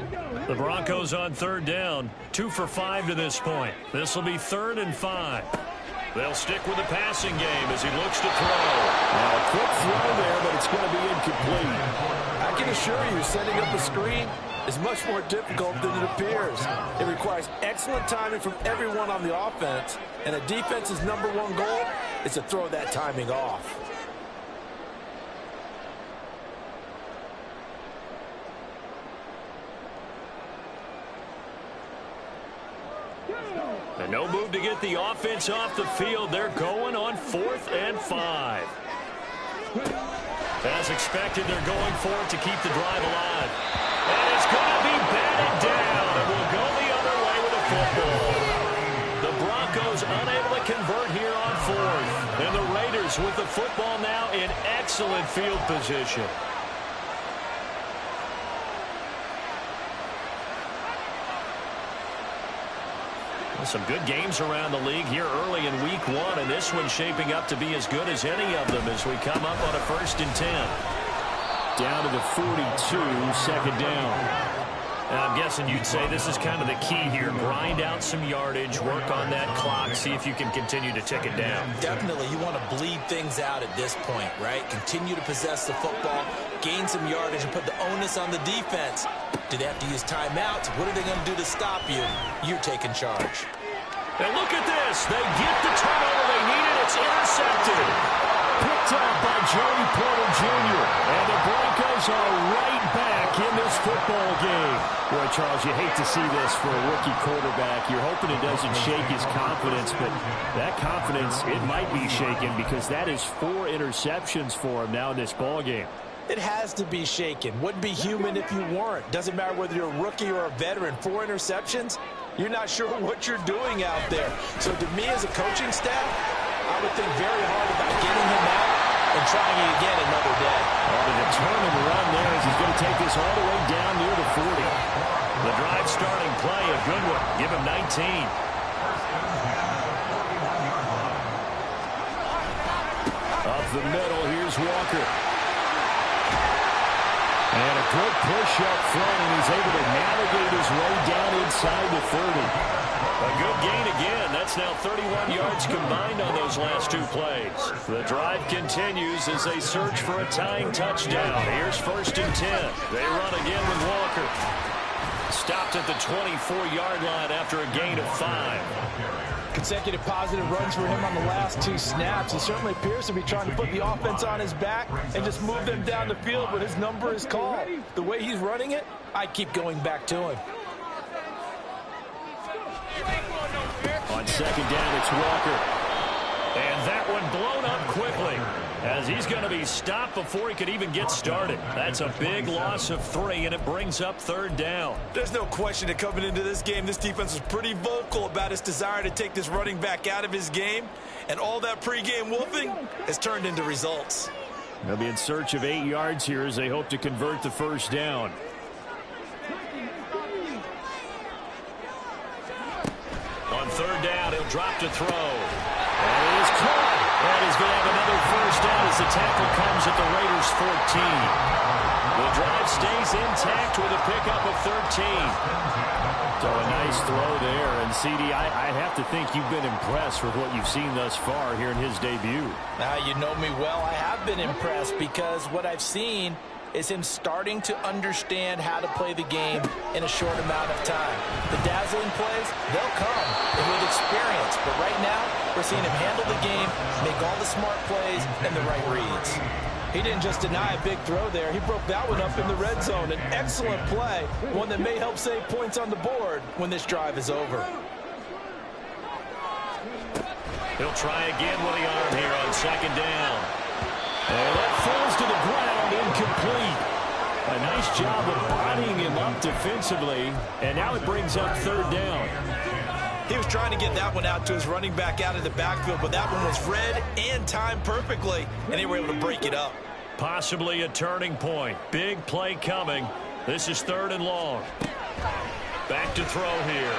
The Broncos on third down, 2 for 5 to this point. This will be 3rd and 5. They'll stick with the passing game as he looks to throw. Now, a quick throw there, but it's going to be incomplete. I can assure you, setting up a screen is much more difficult than it appears. It requires excellent timing from everyone on the offense, and a defense's #1 goal is to throw that timing off. And no move to get the offense off the field. They're going on 4th and 5. As expected, they're going for it to keep the drive alive. And it's going to be batted down. It will go the other way with a football. The Broncos unable to convert here on 4th. And the Raiders with the football now in excellent field position. Some good games around the league here early in week 1, and this one's shaping up to be as good as any of them as we come up on a 1st and 10. Down to the 42, 2nd down. Now, I'm guessing you'd say this is kind of the key here. Grind out some yardage, work on that clock, see if you can continue to tick it down. Definitely, you want to bleed things out at this point, right? Continue to possess the football, gain some yardage, and put the onus on the defense. Do they have to use timeouts? What are they going to do to stop you? You're taking charge. And look at this. They get the turnover they needed. It's intercepted. Picked up by Joey Porter Jr. And the Broncos are right back in this football game. Boy, Charles, you hate to see this for a rookie quarterback. You're hoping it doesn't shake his confidence, but that confidence, it might be shaken because that is 4 interceptions for him now in this ball game. It has to be shaken. Wouldn't be human if you weren't. Doesn't matter whether you're a rookie or a veteran. 4 interceptions, you're not sure what you're doing out there. So to me as a coaching staff, I would think very hard about getting him out and trying it again another day. Well, the determined run there as he's going to take this all the way down near the 40. The drive starting play, a good one. Give him 19. Up the middle, here's Walker. And a good push up front, and he's able to navigate his way down inside the 30. A good gain again. That's now 31 yards combined on those last 2 plays. The drive continues as they search for a tying touchdown. Here's 1st and 10. They run again with Walker. Stopped at the 24-yard line after a gain of 5. Consecutive positive runs for him on the last 2 snaps. He certainly appears to be trying to put the offense on his back and just move them down the field when his number is called. The way he's running it, I keep going back to him. On 2nd down, it's Walker. And that one blown up quickly as he's going to be stopped before he could even get started. That's a big loss of 3, and it brings up 3rd down. There's no question that coming into this game, this defense was pretty vocal about its desire to take this running back out of his game, and all that pregame wolfing has turned into results. They'll be in search of 8 yards here as they hope to convert the 1st down. On 3rd down, he'll drop to throw. And it is caught. And he's going to have another 1st down as the tackle comes at the Raiders' 14. The drive stays intact with a pickup of 13. So a nice throw there. And, CD, I have to think you've been impressed with what you've seen thus far here in his debut. Now, you know me well. I have been impressed because what I've seen is him starting to understand how to play the game in a short amount of time. The dazzling plays, they'll come with experience. But right now, we're seeing him handle the game, make all the smart plays, and the right reads. He didn't just deny a big throw there. He broke that one up in the red zone. An excellent play, one that may help save points on the board when this drive is over. He'll try again with the arm here on 2nd down. And that falls to the ground, incomplete. A nice job of bodying him up defensively, and now it brings up 3rd down. He was trying to get that one out to his running back out of the backfield, but that one was read and timed perfectly, and they were able to break it up. Possibly a turning point. Big play coming. This is 3rd and long. Back to throw here.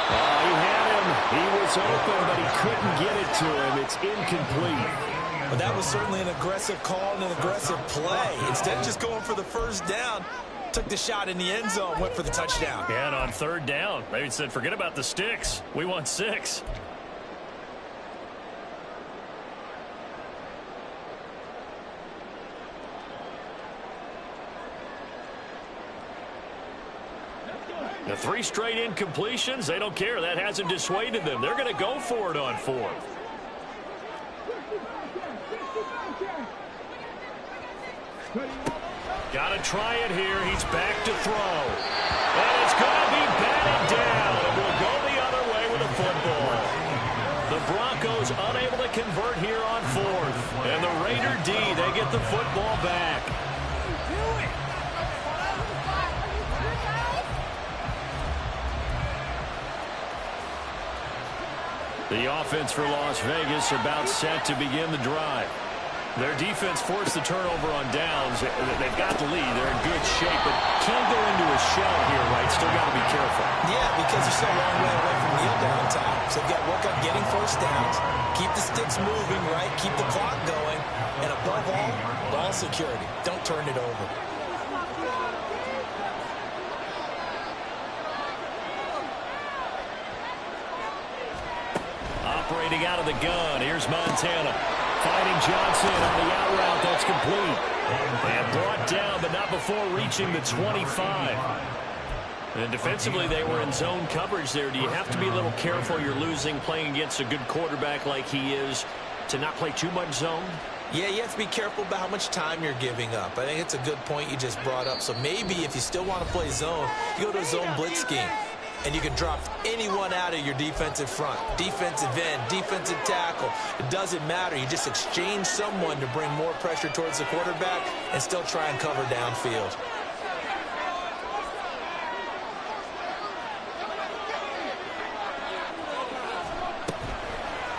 He had him. He was open, but he couldn't get it to him. It's incomplete. But that was certainly an aggressive call and an aggressive play. Instead of just going for the 1st down, Took the shot in the end zone, went for the touchdown. And on third down, they said, forget about the sticks. We want 6. The 3 straight incompletions, they don't care. That hasn't dissuaded them. They're going to go for it on 4th. Got to try it here. He's back to throw. And it's going to be batted down. And we'll go the other way with the football. The Broncos unable to convert here on 4th. And the Raider D, they get the football back. The offense for Las Vegas about set to begin the drive. Their defense forced the turnover on downs. They've got the lead. They're in good shape, but can't go into a shell here, right? Still got to be careful. Yeah, because they're still a long way away from kneel down time. So they've got to work on getting first downs, keep the sticks moving, right? Keep the clock going. And above all, ball security. Don't turn it over. Operating out of the gun. Here's Montana. Fighting Johnson on the out route. That's complete. And brought down, but not before reaching the 25. And defensively, they were in zone coverage there. Do you have to be a little careful? You're losing, playing against a good quarterback like he is, to not play too much zone? Yeah, you have to be careful about how much time you're giving up. I think it's a good point you just brought up. So maybe if you still want to play zone, you go to a zone blitz scheme. And you can drop anyone out of your defensive front. Defensive end, defensive tackle. It doesn't matter. You just exchange someone to bring more pressure towards the quarterback and still try and cover downfield.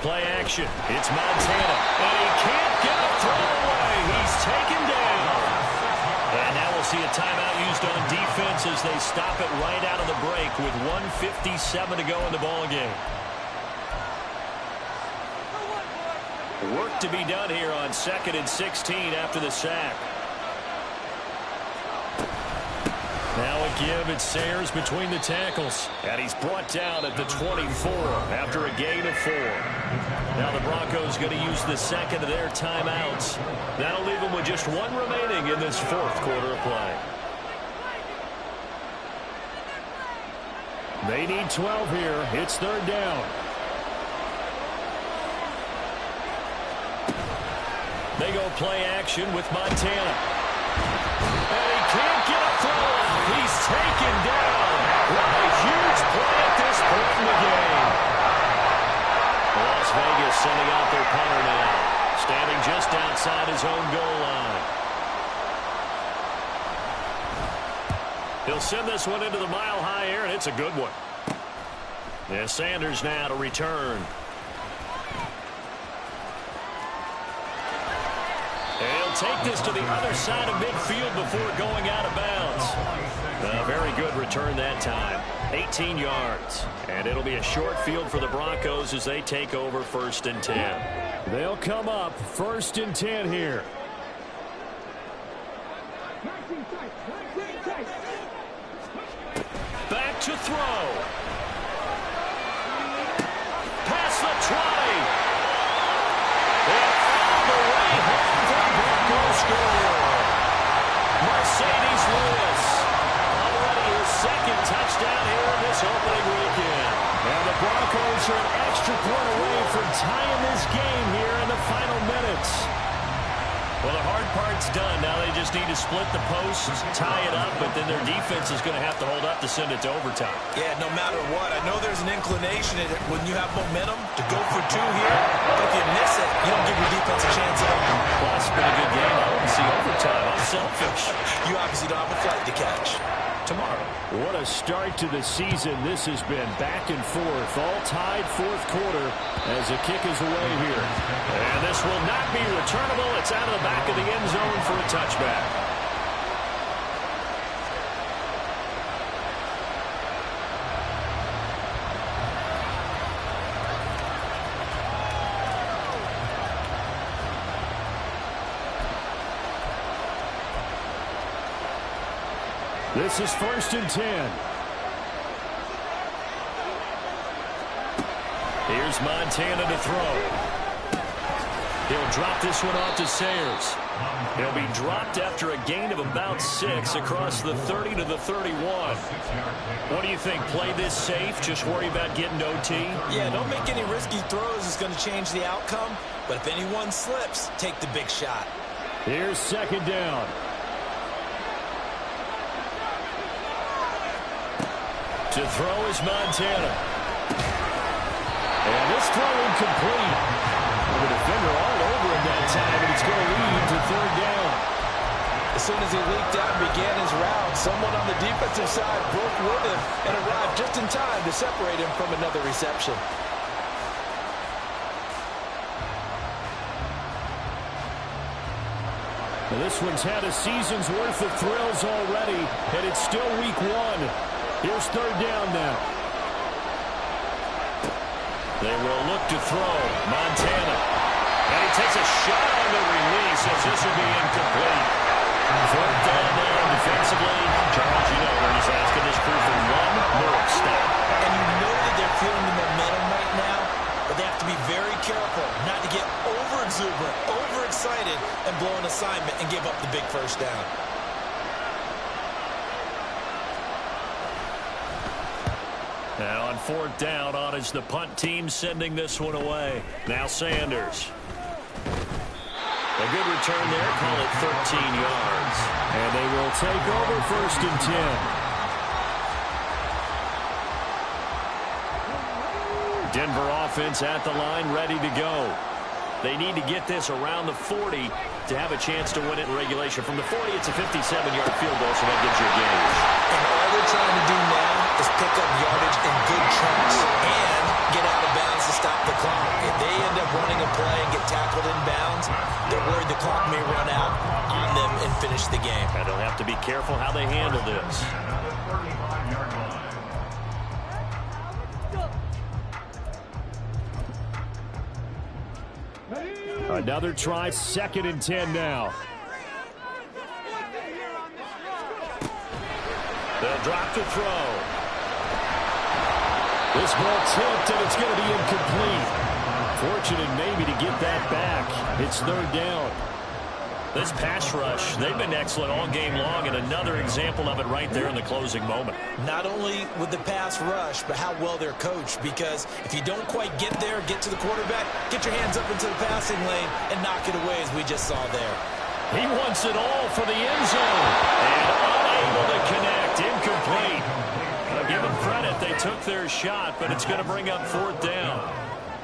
Play action. It's Montana. And he can't get a throw away. He's taken down. And now we'll see a timeout used on defense as they stop it right out of the break with 1:57 to go in the ballgame. Work to be done here on 2nd and 16 after the sack. Now a give. It's Sayers between the tackles. And he's brought down at the 24 after a gain of 4. Now the Broncos going to use the second of their timeouts. That'll leave them with just 1 remaining in this 4th quarter of play. They need 12 here. It's 3rd down. They go play action with Montana. And he can't get a throw out. He's taken down. What a huge play at this point in the game. Las Vegas sending out their punter now. Standing just outside his own goal line. He'll send this one into the mile-high air, and it's a good one. And Sanders now to return. And he'll take this to the other side of midfield before going out of bounds. A very good return that time. 18 yards. And it'll be a short field for the Broncos as they take over 1st and 10. They'll come up 1st and 10 here. Back to throw. Past the 20. And all the way home for the Broncos score. Mercedes Lewis. Already his 2nd touchdown here in this opening weekend. And the Broncos are an extra point away from tying this game here in the final minutes. Well, the hard part's done. Now they just need to split the posts, tie it up, but then their defense is going to have to hold up to send it to overtime. Yeah, no matter what. I know there's an inclination when you have momentum to go for 2 here, but if you miss it, you don't give your defense a chance at all. Well, it's been a good game. I want to see overtime. I'm selfish. You obviously don't have a flight to catch. Tomorrow. What a start to the season this has been. Back and forth, all tied 4th quarter as the kick is away here. And this will not be returnable. It's out of the back of the end zone for a touchback. This is 1st and 10. Here's Montana to throw. He'll drop this one off to Sayers. He'll be dropped after a gain of about 6 across the 30 to the 31. What do you think? Play this safe? Just worry about getting OT? Yeah, don't make any risky throws. It's going to change the outcome. But if anyone slips, take the big shot. Here's 2nd down. To throw is Montana. And this throw incomplete. The defender all over him that time, and it's going to lead to 3rd down. As soon as he leaked out and began his route, someone on the defensive side broke with him and arrived just in time to separate him from another reception. Now this one's had a season's worth of thrills already, and it's still week 1. Here's 3rd down now. They will look to throw. Montana. And he takes a shot on the release as this will be incomplete. 4th down there defensively. Charles, you know where he's asking this crew for one more stop. And you know that they're feeling the momentum right now, but they have to be very careful not to get over-exuberant, overexcited, and blow an assignment and give up the big 1st down. Now on 4th down, on is the punt team sending this one away. Now Sanders. A good return there, call it 13 yards. And they will take over 1st and 10. Denver offense at the line, ready to go. They need to get this around the 40 to have a chance to win it in regulation. From the 40, it's a 57-yard field goal, so that gives you a gauge. And all they're trying to do now is pick up yardage in good chunks and get out of bounds to stop the clock. If they end up running a play and get tackled in bounds, they're worried the clock may run out on them and finish the game. And they'll have to be careful how they handle this. Another try, 2nd and 10 now. They'll drop to throw. This ball tipped, and it's going to be incomplete. Fortunate maybe to get that back. It's 3rd down. This pass rush, they've been excellent all game long, and another example of it right there in the closing moment. Not only with the pass rush, but how well they're coached, because if you don't quite get there, get to the quarterback, get your hands up into the passing lane and knock it away as we just saw there. He wants it all for the end zone, and unable to connect, incomplete. I'll give them credit, they took their shot, but it's going to bring up 4th down.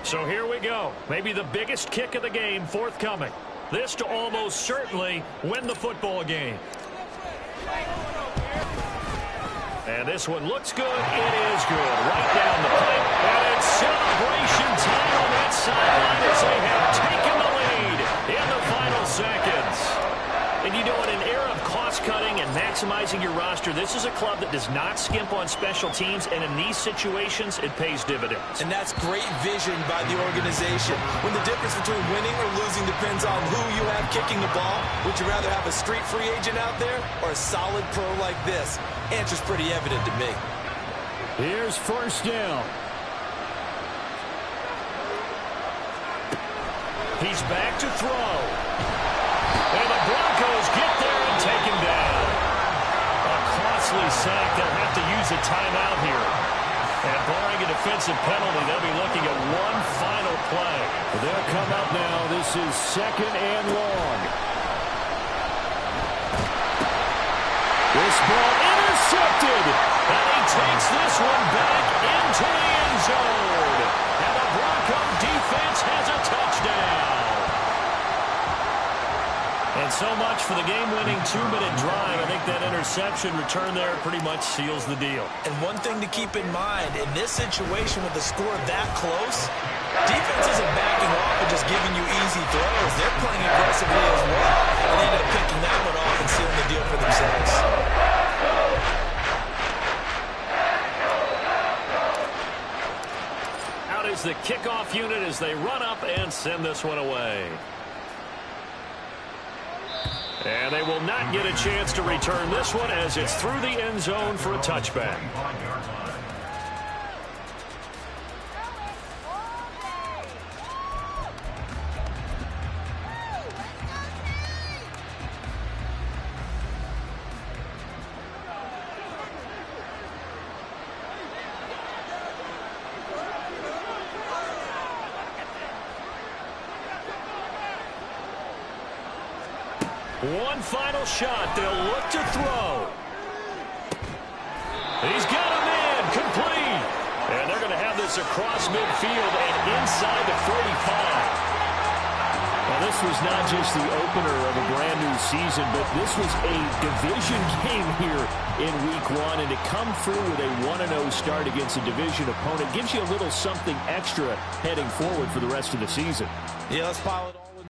So here we go, maybe the biggest kick of the game forthcoming. This to almost certainly win the football game. And this one looks good. It is good. Right down the pipe. And it's celebration time on that sideline as they have taken the lead in the final seconds. And you know, in an era of cost-cutting and maximizing your roster, this is a club that does not skimp on special teams, and in these situations, it pays dividends. And that's great vision by the organization. When the difference between winning or losing depends on who you have kicking the ball, would you rather have a street free agent out there or a solid pro like this? Answer's pretty evident to me. Here's 1st down. He's back to throw. And the Broncos get there and take him down. A costly sack. They'll have to use a timeout here. And barring a defensive penalty, they'll be looking at one final play. They'll come up now. This is 2nd and long. This ball intercepted. And he takes this one back into the end zone. And the Bronco defense has a touchdown. And so much for the game-winning 2-minute drive. I think that interception return there pretty much seals the deal. And one thing to keep in mind, in this situation with the score that close, defense isn't backing off and just giving you easy throws. They're playing aggressively as well. And they end up picking that one off and sealing the deal for themselves. Out is the kickoff unit as they run up and send this one away. And they will not get a chance to return this one as it's through the end zone for a touchback. One final shot. They'll look to throw. He's got a man complete. And they're going to have this across midfield and inside the 45. Now, this was not just the opener of a brand-new season, but this was a division game here in Week 1. And to come through with a 1-0 start against a division opponent gives you a little something extra heading forward for the rest of the season. Yeah, let's pile it on.